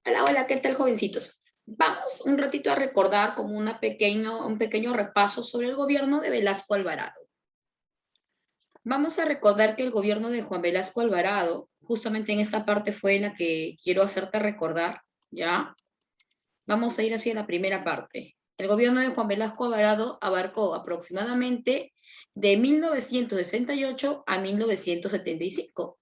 Hola, hola, ¿qué tal, jovencitos? Vamos un ratito a recordar como un pequeño repaso sobre el gobierno de Velasco Alvarado. Vamos a recordar que el gobierno de Juan Velasco Alvarado, justamente en esta parte fue la que quiero hacerte recordar, ¿ya? Vamos a ir hacia la primera parte. El gobierno de Juan Velasco Alvarado abarcó aproximadamente de 1968 a 1975.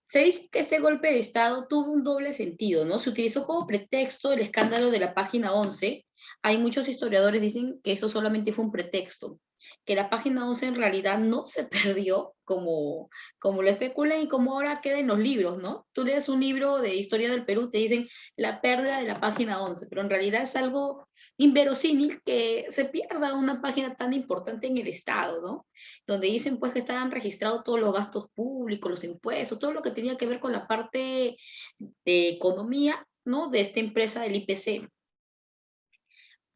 Se dice que este golpe de Estado tuvo un doble sentido, ¿no? Se utilizó como pretexto el escándalo de la página 11. Hay muchos historiadores que dicen que eso solamente fue un pretexto, que la página 11 en realidad no se perdió como lo especulan y como ahora queda en los libros, ¿no? Tú lees un libro de historia del Perú, te dicen la pérdida de la página 11, pero en realidad es algo inverosímil que se pierda una página tan importante en el Estado, ¿no? Donde dicen pues que estaban registrados todos los gastos públicos, los impuestos, todo lo que tenía que ver con la parte de economía, ¿no? De esta empresa del IPC.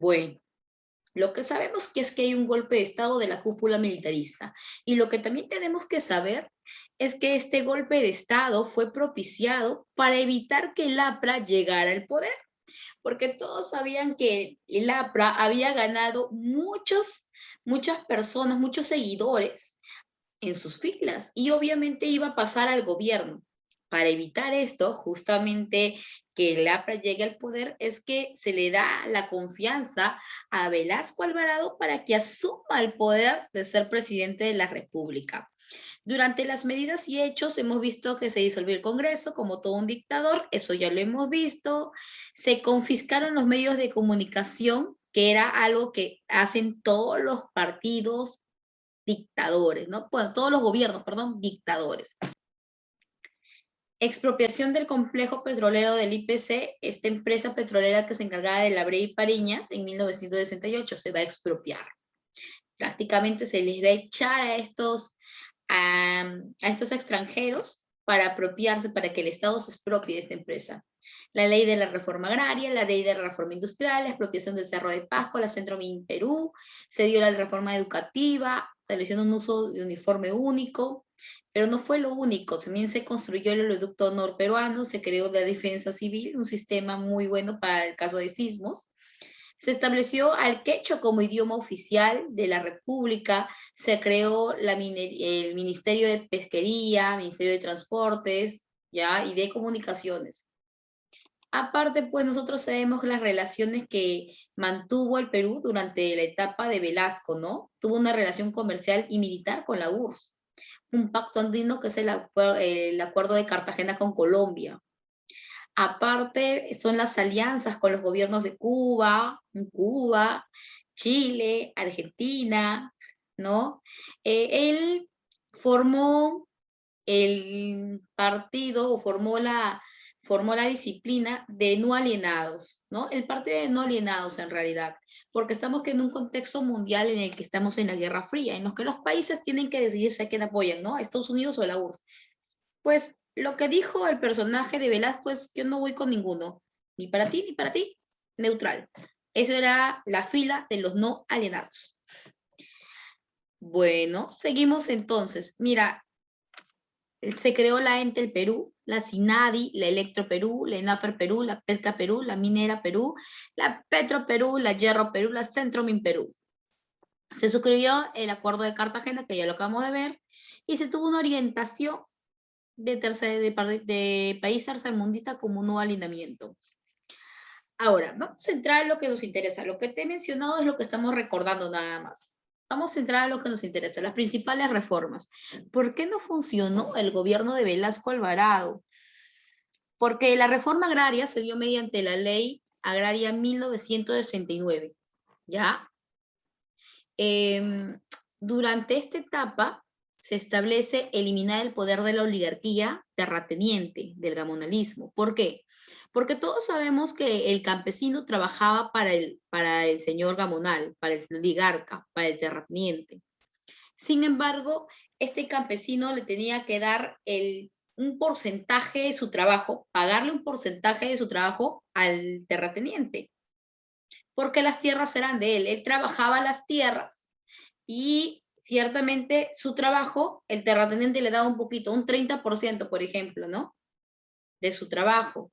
Bueno, lo que sabemos que es que hay un golpe de Estado de la cúpula militarista. Y lo que también tenemos que saber es que este golpe de Estado fue propiciado para evitar que el APRA llegara al poder, porque todos sabían que el APRA había ganado muchas personas, muchos seguidores en sus filas y obviamente iba a pasar al gobierno. Para evitar esto, justamente que el APRA llegue al poder, es que se le da la confianza a Velasco Alvarado para que asuma el poder de ser presidente de la República. Durante las medidas y hechos hemos visto que se disolvió el Congreso como todo un dictador, eso ya lo hemos visto. Se confiscaron los medios de comunicación, que era algo que hacen todos los partidos dictadores, ¿no? Bueno, todos los gobiernos, perdón, dictadores. Expropiación del complejo petrolero del IPC, esta empresa petrolera que se encargaba de la Bre y Pariñas en 1968, se va a expropiar. Prácticamente se les va a echar a estos extranjeros para apropiarse, para que el Estado se expropie de esta empresa. La ley de la reforma agraria, la ley de la reforma industrial, la expropiación del Cerro de Pasco, la Centro Min Perú, se dio la reforma educativa, estableciendo un uso de uniforme único, pero no fue lo único, también se construyó el oleoducto norperuano, se creó la defensa civil, un sistema muy bueno para el caso de sismos. Se estableció al quechua como idioma oficial de la República, se creó el Ministerio de Pesquería, Ministerio de Transportes, ¿ya? Y de Comunicaciones. Aparte, pues nosotros sabemos las relaciones que mantuvo el Perú durante la etapa de Velasco, ¿no? Tuvo una relación comercial y militar con la URSS, un pacto andino que es el acuerdo de Cartagena con Colombia. Aparte, son las alianzas con los gobiernos de Cuba, Chile, Argentina, ¿no? Él formó el partido o formó la disciplina de no alienados, ¿no? El partido de no alienados en realidad, porque estamos en un contexto mundial en el que estamos en la Guerra Fría, en los que los países tienen que decidirse a quién apoyan, ¿no? ¿A Estados Unidos o la URSS? Pues lo que dijo el personaje de Velasco es, yo no voy con ninguno, ni para ti, neutral. Eso era la fila de los no alienados. Bueno, seguimos entonces. Mira, se creó la Entel Perú, la SINADI, la Electro Perú, la ENAFER Perú, la Pesca Perú, la Minera Perú, la Petro Perú, la Hierro Perú, la Centromin Perú. Se suscribió el Acuerdo de Cartagena, que ya lo acabamos de ver, y se tuvo una orientación de país tercermundista como un nuevo alineamiento. Ahora, vamos a entrar en lo que nos interesa. Lo que te he mencionado es lo que estamos recordando nada más. Vamos a entrar a lo que nos interesa, las principales reformas. ¿Por qué no funcionó el gobierno de Velasco Alvarado? Porque la reforma agraria se dio mediante la Ley Agraria 1969, ¿ya? Durante esta etapa se establece eliminar el poder de la oligarquía terrateniente, del gamonalismo. ¿Por qué? Porque todos sabemos que el campesino trabajaba para el señor gamonal, para el oligarca, para el terrateniente. Sin embargo, este campesino le tenía que dar un porcentaje de su trabajo, pagarle un porcentaje de su trabajo al terrateniente, porque las tierras eran de él. Él trabajaba las tierras y ciertamente su trabajo, el terrateniente le daba un poquito, un 30%, por ejemplo, ¿no? De su trabajo.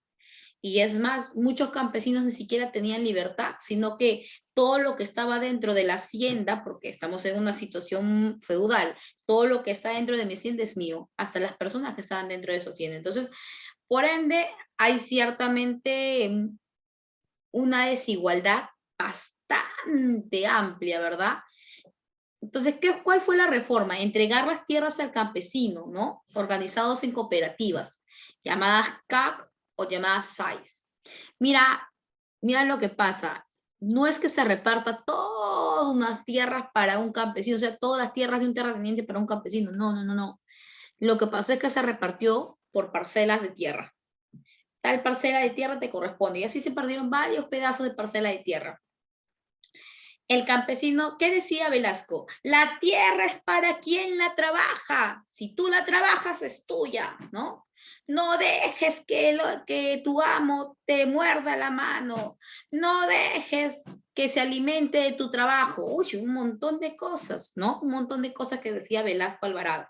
Y es más, muchos campesinos ni siquiera tenían libertad, sino que todo lo que estaba dentro de la hacienda, porque estamos en una situación feudal, todo lo que está dentro de mi hacienda es mío, hasta las personas que estaban dentro de esa hacienda. Entonces, por ende, hay ciertamente una desigualdad bastante amplia, ¿verdad? Entonces, ¿cuál fue la reforma? Entregar las tierras al campesino, ¿no? Organizados en cooperativas, llamadas CAC o llamadas SAIS. Mira, mira lo que pasa. No es que se reparta todas unas tierras para un campesino, o sea, todas las tierras de un terrateniente para un campesino. No, no, no, no. Lo que pasó es que se repartió por parcelas de tierra. Tal parcela de tierra te corresponde. Y así se perdieron varios pedazos de parcela de tierra. El campesino, ¿qué decía Velasco? La tierra es para quien la trabaja. Si tú la trabajas, es tuya, ¿no? No dejes que tu amo te muerda la mano. No dejes que se alimente de tu trabajo. Uy, un montón de cosas, ¿no? Un montón de cosas que decía Velasco Alvarado.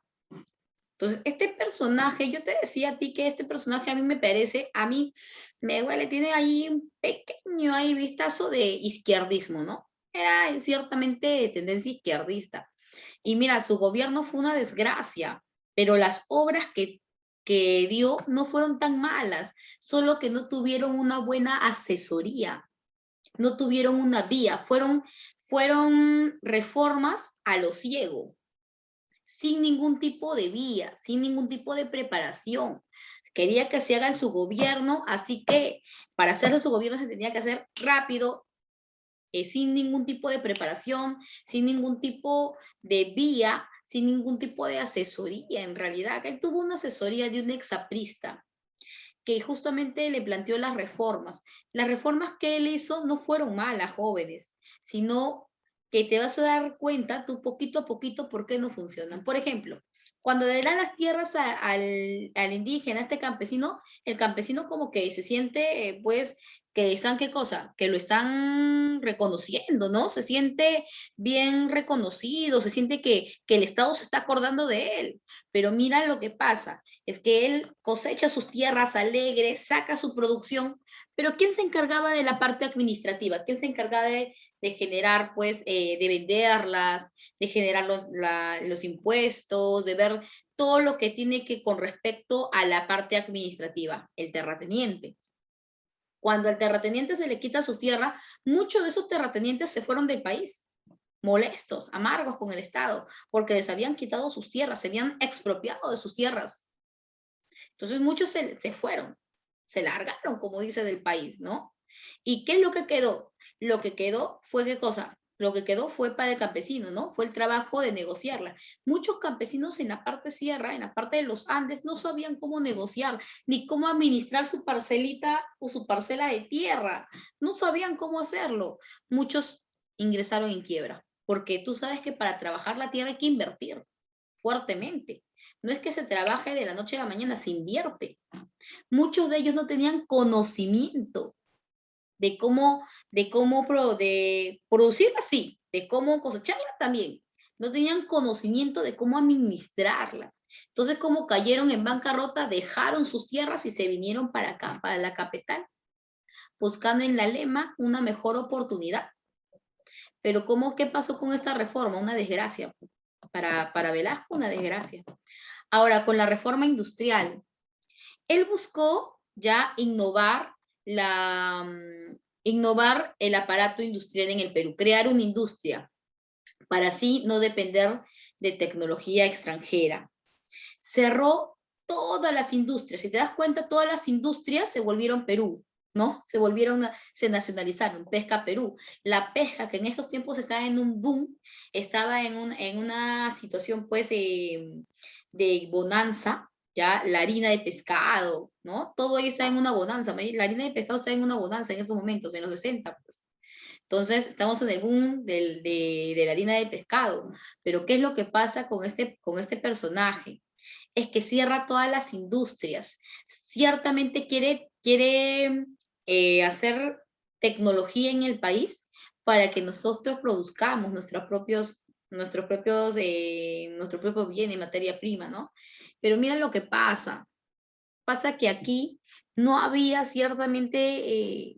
Entonces, este personaje, yo te decía a ti que este personaje a mí me parece, a mí me huele, tiene ahí un pequeño ahí vistazo de izquierdismo, ¿no? Era ciertamente de tendencia izquierdista. Y mira, su gobierno fue una desgracia, pero las obras que dio no fueron tan malas, solo que no tuvieron una buena asesoría, no tuvieron una vía, fueron reformas a lo ciego, sin ningún tipo de vía, sin ningún tipo de preparación. Quería que se haga en su gobierno, así que para hacer su gobierno se tenía que hacer rápido, sin ningún tipo de preparación, sin ningún tipo de vía, sin ningún tipo de asesoría. En realidad, él tuvo una asesoría de un exaprista que justamente le planteó las reformas. Las reformas que él hizo no fueron malas, jóvenes, sino que te vas a dar cuenta tú poquito a poquito por qué no funcionan. Por ejemplo, cuando le dan las tierras al indígena, a este campesino, el campesino como que se siente, pues, que están, ¿qué cosa? Que lo están reconociendo, ¿no? Se siente bien reconocido, se siente que el Estado se está acordando de él. Pero mira lo que pasa, es que él cosecha sus tierras alegres, saca su producción, pero ¿quién se encargaba de la parte administrativa? ¿Quién se encargaba de generar, pues, de venderlas, de generar los impuestos, de ver todo lo que tiene que con respecto a la parte administrativa? El terrateniente. Cuando al terrateniente se le quita sus tierras, muchos de esos terratenientes se fueron del país, molestos, amargos con el Estado, porque les habían quitado sus tierras, se habían expropiado de sus tierras. Entonces muchos se fueron, se largaron, como dice, del país, ¿no? ¿Y qué es lo que quedó? Lo que quedó fue qué cosa? Lo que quedó fue para el campesino, ¿no? Fue el trabajo de negociarla. Muchos campesinos en la parte sierra, en la parte de los Andes, no sabían cómo negociar, ni cómo administrar su parcelita o su parcela de tierra. No sabían cómo hacerlo. Muchos ingresaron en quiebra, porque tú sabes que para trabajar la tierra hay que invertir fuertemente. No es que se trabaje de la noche a la mañana, se invierte. Muchos de ellos no tenían conocimiento de producirla, sí, de cómo cosecharla también. No tenían conocimiento de cómo administrarla. Entonces, como cayeron en bancarrota, dejaron sus tierras y se vinieron para acá, para la capital, buscando en la Lema una mejor oportunidad. Pero ¿qué pasó con esta reforma? Una desgracia. Para Velasco, una desgracia. Ahora, con la reforma industrial, él buscó ya innovar el aparato industrial en el Perú, crear una industria para así no depender de tecnología extranjera. Cerró todas las industrias. Si te das cuenta, todas las industrias se volvieron Perú, ¿no? Se nacionalizaron. Pesca Perú. La pesca, que en estos tiempos estaba en un boom, estaba en una situación, pues, de bonanza, ya la harina de pescado, ¿no? Todo ello está en una bonanza. La harina de pescado está en una bonanza en estos momentos, en los 60, pues. Entonces, estamos en el boom de la harina de pescado. Pero, ¿qué es lo que pasa con este personaje? Es que cierra todas las industrias. Ciertamente quiere hacer tecnología en el país para que nosotros produzcamos nuestro propio bien en materia prima, ¿no? Pero mira lo que pasa. Pasa que aquí no había ciertamente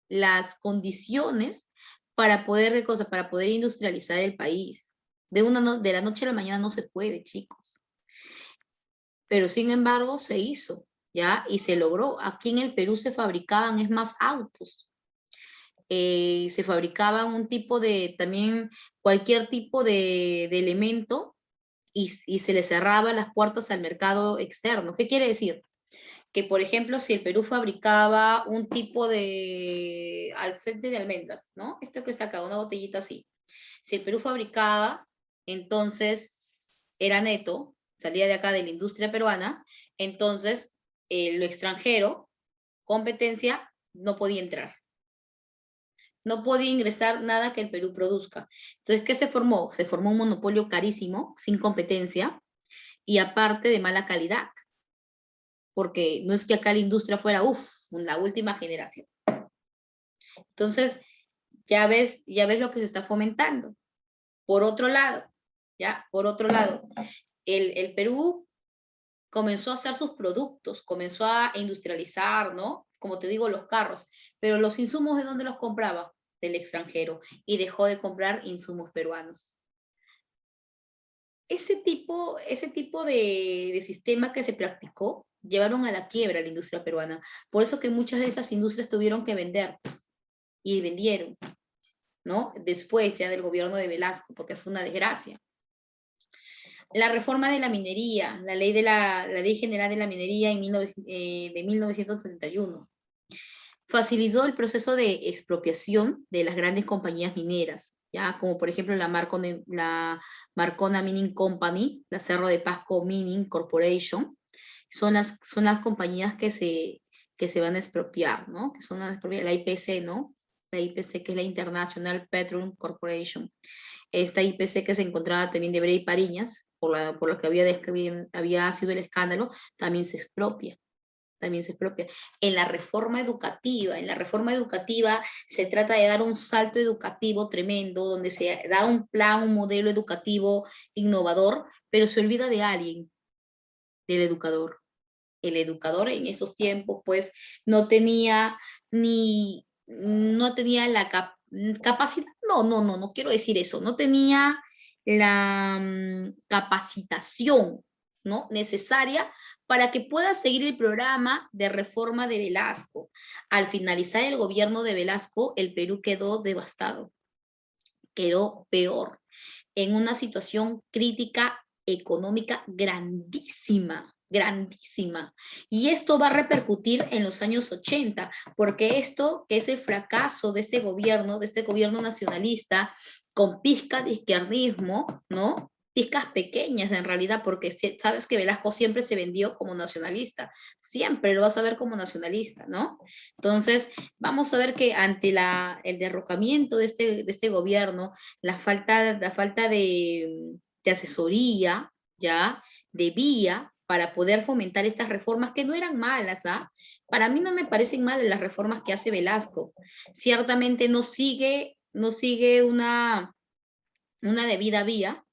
las condiciones para poder, para poder industrializar el país. De la noche a la mañana no se puede, chicos. Pero sin embargo se hizo, ¿ya? Y se logró. Aquí en el Perú se fabricaban, es más, autos. Se fabricaban un tipo de, también cualquier tipo de elemento y se le cerraba las puertas al mercado externo. ¿Qué quiere decir? Que, por ejemplo, si el Perú fabricaba un tipo de aceite de almendras, ¿no? Esto que está acá, una botellita así. Si el Perú fabricaba, entonces era neto, salía de acá de la industria peruana, entonces lo extranjero, competencia, no podía entrar. No podía ingresar nada que el Perú produzca. Entonces, ¿qué se formó? Se formó un monopolio carísimo, sin competencia, y aparte de mala calidad, porque no es que acá la industria fuera, la última generación. Entonces, ya ves lo que se está fomentando. Por otro lado, ¿ya? Por otro lado, el Perú comenzó a hacer sus productos, comenzó a industrializar, ¿no? Como te digo, los carros, pero los insumos, ¿de dónde los compraba? Del extranjero, y dejó de comprar insumos peruanos. Ese tipo de sistema que se practicó llevaron a la quiebra a la industria peruana. Por eso que muchas de esas industrias tuvieron que vender, pues, y vendieron, ¿no? Después ya del gobierno de Velasco, porque fue una desgracia. La reforma de la minería, la ley general de la minería de 1931, facilitó el proceso de expropiación de las grandes compañías mineras, ya como por ejemplo la Marcona Mining Company, la Cerro de Pasco Mining Corporation, son las compañías que se van a expropiar, ¿no? Que son la IPC, ¿no? La IPC, que es la International Petroleum Corporation. Esta IPC que se encontraba también de Bray Pariñas, por lo que había sido el escándalo, también se expropia. También se expropia. En la reforma educativa se trata de dar un salto educativo tremendo, donde se da un plan, un modelo educativo innovador, pero se olvida de alguien, del educador. El educador en esos tiempos, pues, no tenía la capacidad, no quiero decir eso, no tenía la capacitación, ¿no? Necesaria para que pueda seguir el programa de reforma de Velasco. Al finalizar el gobierno de Velasco, el Perú quedó devastado, quedó peor, en una situación crítica económica grandísima, grandísima. Y esto va a repercutir en los años 80, porque esto, que es el fracaso de este gobierno nacionalista, con pizca de izquierdismo, ¿no? Pizcas pequeñas en realidad, porque sabes que Velasco siempre se vendió como nacionalista, siempre lo vas a ver como nacionalista, ¿no? Entonces, vamos a ver que ante el derrocamiento de este gobierno, la falta de asesoría, ¿ya? De vía para poder fomentar estas reformas que no eran malas, ¿ah? Para mí no me parecen malas las reformas que hace Velasco. Ciertamente no sigue una debida vía,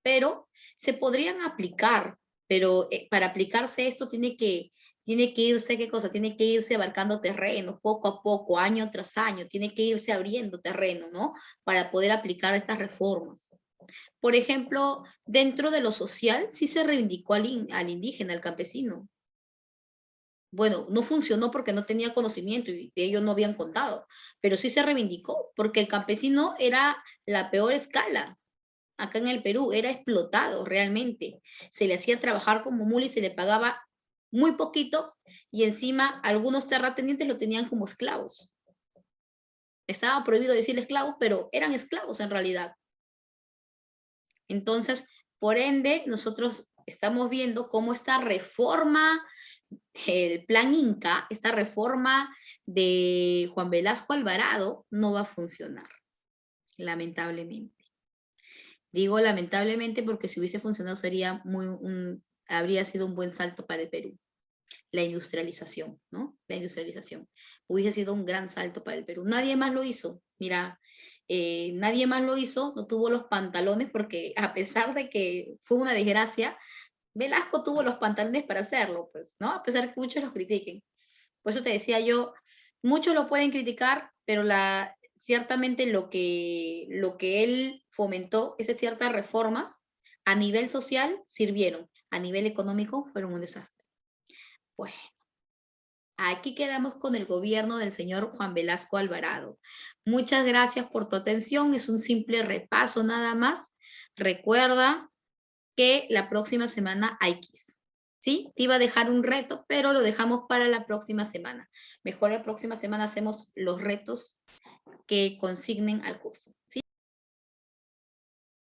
pero se podrían aplicar, pero para aplicarse esto tiene que irse, ¿qué cosa? Tiene que irse abarcando terreno poco a poco, año tras año, tiene que irse abriendo terreno, ¿no? Para poder aplicar estas reformas. Por ejemplo, dentro de lo social, sí se reivindicó al indígena, al campesino. Bueno, no funcionó porque no tenía conocimiento y de ellos no habían contado, pero sí se reivindicó porque el campesino era la peor escala. Acá en el Perú era explotado realmente. Se le hacía trabajar como mula y se le pagaba muy poquito y encima algunos terratenientes lo tenían como esclavos. Estaba prohibido decir esclavos, pero eran esclavos en realidad. Entonces, por ende, nosotros estamos viendo cómo esta reforma, el plan Inca, esta reforma de Juan Velasco Alvarado no va a funcionar, lamentablemente. Digo lamentablemente porque si hubiese funcionado habría sido un buen salto para el Perú. La industrialización, ¿no? La industrialización. Hubiese sido un gran salto para el Perú. Nadie más lo hizo. Mira, nadie más lo hizo, no tuvo los pantalones porque a pesar de que fue una desgracia, Velasco tuvo los pantalones para hacerlo, pues, ¿no? A pesar que muchos los critiquen. Por eso te decía yo, muchos lo pueden criticar, pero ciertamente lo que él fomentó, esas ciertas reformas, a nivel social sirvieron, a nivel económico fueron un desastre. Bueno, aquí quedamos con el gobierno del señor Juan Velasco Alvarado. Muchas gracias por tu atención, es un simple repaso nada más. Recuerda que la próxima semana hay quiz. ¿Sí? Te iba a dejar un reto, pero lo dejamos para la próxima semana. Mejor la próxima semana hacemos los retos que consignen al curso. ¿Sí?